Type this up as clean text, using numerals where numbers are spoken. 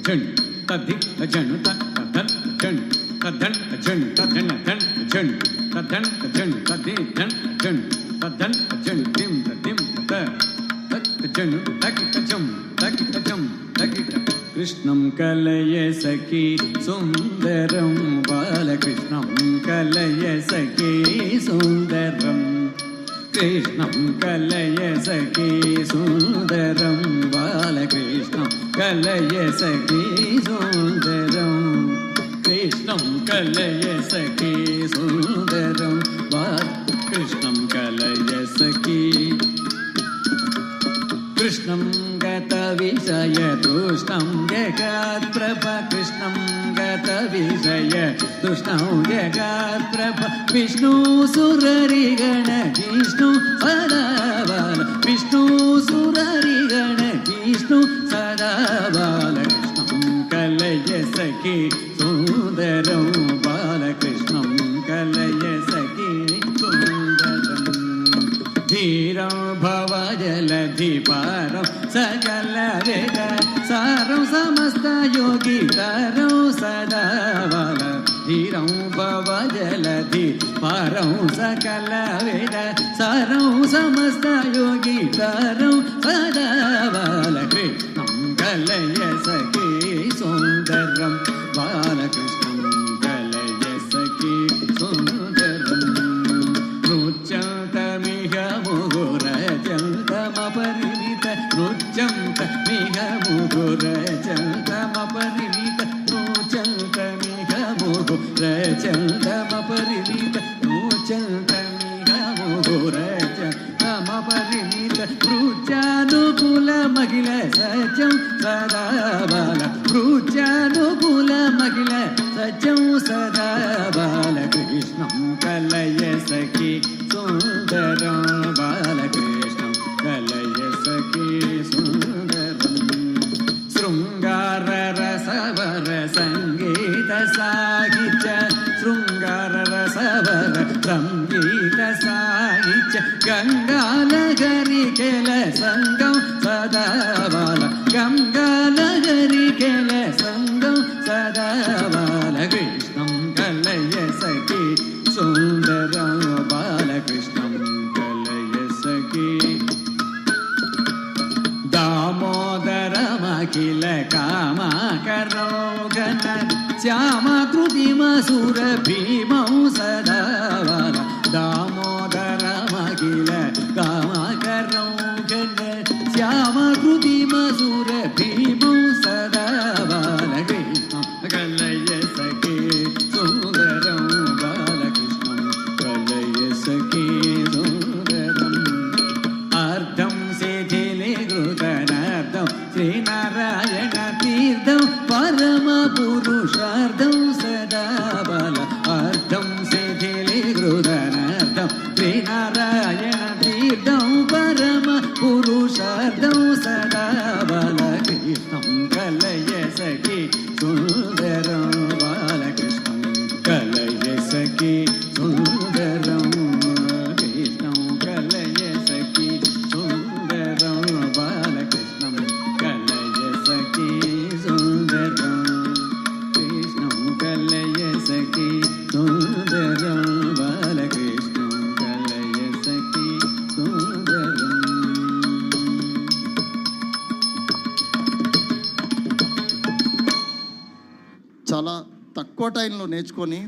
झण तधि झण तधन झण तधन झण तधन धन झण तधन झण तधि धन झण तधन झण दिम दिम तत् झण तकित झम तकित कृष्णं कलय सखी सुंदरं बालकृष्णं कलय सखी सुंदरं कृष्णं कलय सखी सुंदरं बालकृष्णं कलय सखी सुंदरं कृष्णं कलय सखी सुंदरं बालकृष्णं कलय सखी कृष्णं गतविषय तृष्णं जगत्प्रभ कृष्णं गतविषय तृष्णं जगत्प्रभ विष्णु सुररिगण जिष्णु सदा बाल विष्णु सुररिगण जिष्णु सदा बाल कृष्णं कलय सखी सुंदरं बालकृष्णं कलय सखी सुंदरं धीरं भवजलधिपारं सकल वेद सारं समस्त योगितारं सदा बाल धीरं भवजलधिपारं सकल वेद सारं समस्त योगितारं सदा बालकृष्णं कलय सखी सुंदरं बालकृष्णं कलय सखी सुंदरं नृत्यन्तमिह मुहुरजन्तमपरिमित नृत्यन्तमिह मुहुरजन्तमपरिमित नृत्यन्तमिह मुहुरजन्तमपरिमित नृत्यन्तमिह मुहुरजन्तमपरिमित नृत्यानुकूल महिल सत्यं सदा बाल नृत्यानुकूल महिल सत्यं सदा बालकृष्णं कलय सखी सुंदरं बालकृष्णं कलय सखी सुंदरं शृंगाररसवर संगीत साहित्य शृंगाररसवर संगीत साहित्य गंगालहरी केल संगम सदा बाल गंगालहरी केल संगम सदा बालकृष्णं कलय सखी सुंदरं बालकृष्णं कलय सखी दामोदरमखिल कामाकरौ घन श्यामकृतिमसुर भीमौ सदा बाल दामोदरमखिल कामाकरौ घन श्यामकृतिमसुर भीमौ सदा बालकृष्णं कलय सखी सुंदरं बालकृष्णं कलय सखी सुंदरम् अर्धं शिथिलीकृतनर्धं श्रीनारायण तीर्थं परमपुरुषार्धं सदा बाल अर्धं शिथिलीकृतनर्धं श्रीनारायण तीर्थं परमपुरुषार्धं सदा बालकृष्णं कलय सखी सुंदरं बालकृष्णं कलय सखी सुंदरं कृष्णं कलय सखी सुंदरं बालकृष्णं कलय सखी सुंदरं कृष्णं कलय सखी सुंदरं बालकृष्णं कलय सखी सुंदरं చాలా తక్కువ టైంలో నేర్చుకొని